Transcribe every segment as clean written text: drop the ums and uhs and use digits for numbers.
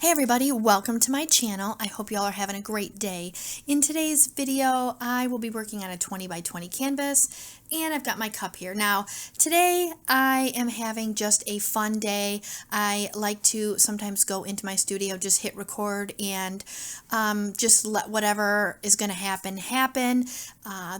Hey everybody, welcome to my channel. I hope y'all are having a great day. In today's video, I will be working on a 20 by 20 canvas, and I've got my cup here. Now, today I am having just a fun day. I like to sometimes go into my studio, just hit record, and just let whatever is going to happen.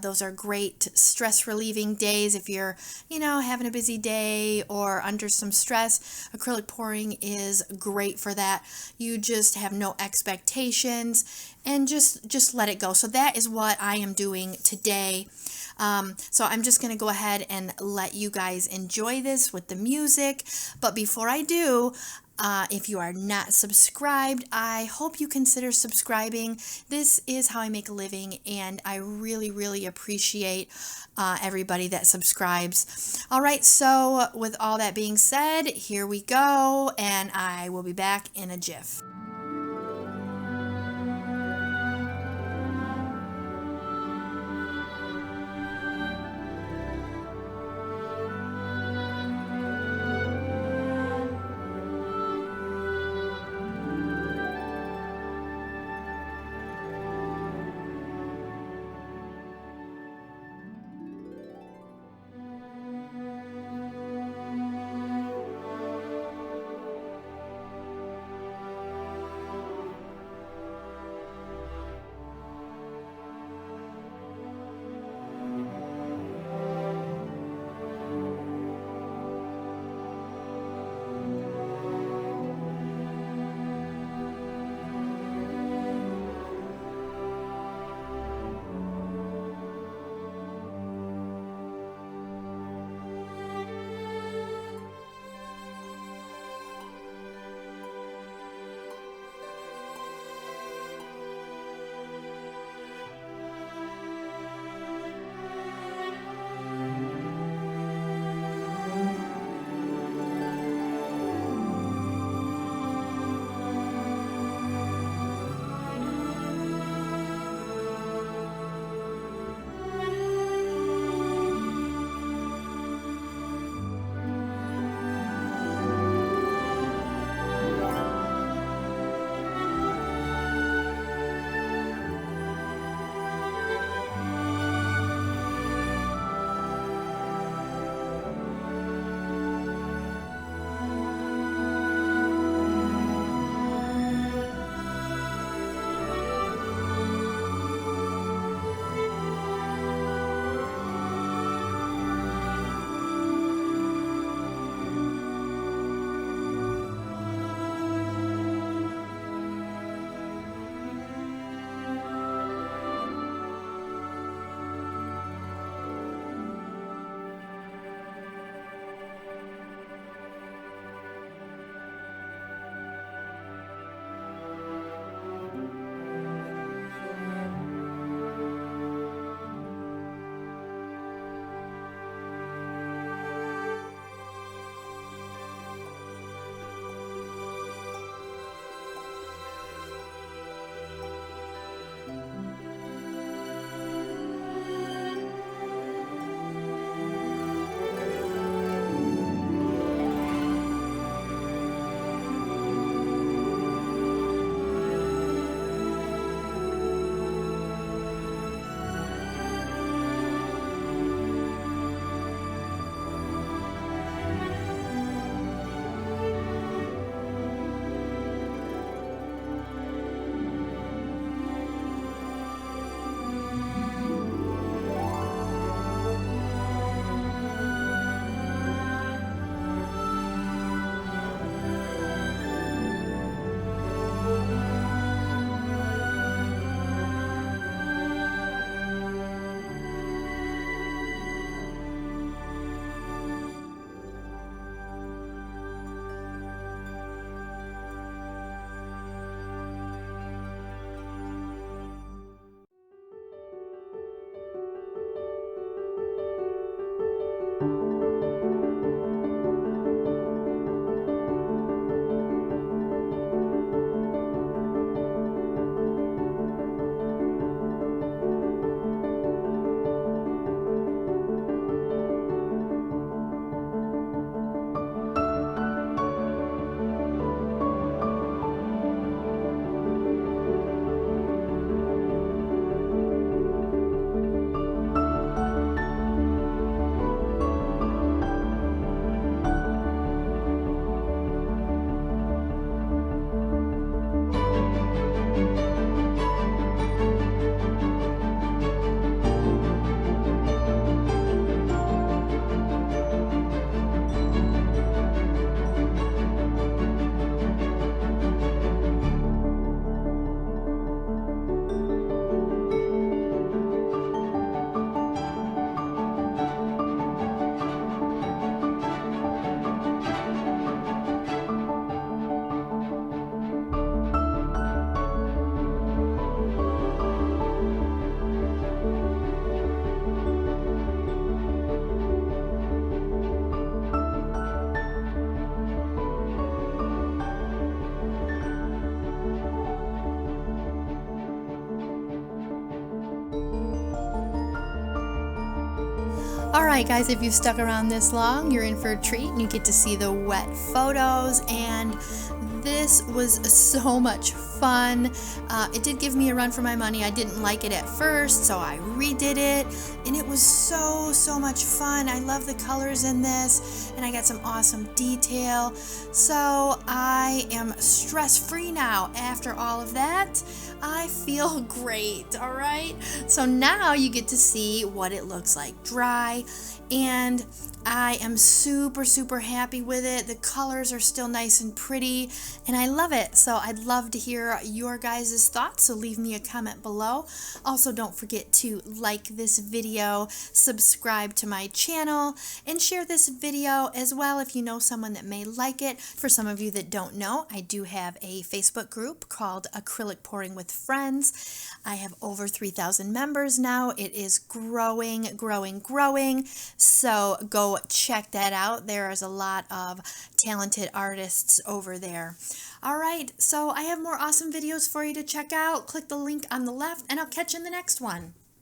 Those are great stress relieving days if you're, having a busy day or under some stress. Acrylic pouring is great for that. You just have no expectations and just let it go. So that is what I am doing today. So I'm just going to go ahead and let you guys enjoy this with the music. But before I do, if you are not subscribed, I hope you consider subscribing. This is how I make a living, and I really appreciate everybody that subscribes. All right, so with all that being said, here we go, and I will be back in a jiff. Alright guys, if you've stuck around this long, you're in for a treat and you get to see the wet photos, and this was so much fun. It did give me a run for my money. I didn't like it at first, so I redid it, and it was so much fun. I love the colors in this, and I got some awesome detail. So I am stress-free now after all of that. I feel great, alright? So now you get to see what it looks like dry, and I am super happy with it. The colors are still nice and pretty, and I love it. So I'd love to hear your guys' thoughts, so leave me a comment below. Also, don't forget to like this video, subscribe to my channel, and share this video as well if you know someone that may like it. For some of you that don't know, I do have a Facebook group called Acrylic Pouring with Friends. I have over 3,000 members now. It is growing. So go check that out. There is a lot of talented artists over there. Alright, so I have more awesome videos for you to check out. Click the link on the left, and I'll catch you in the next one.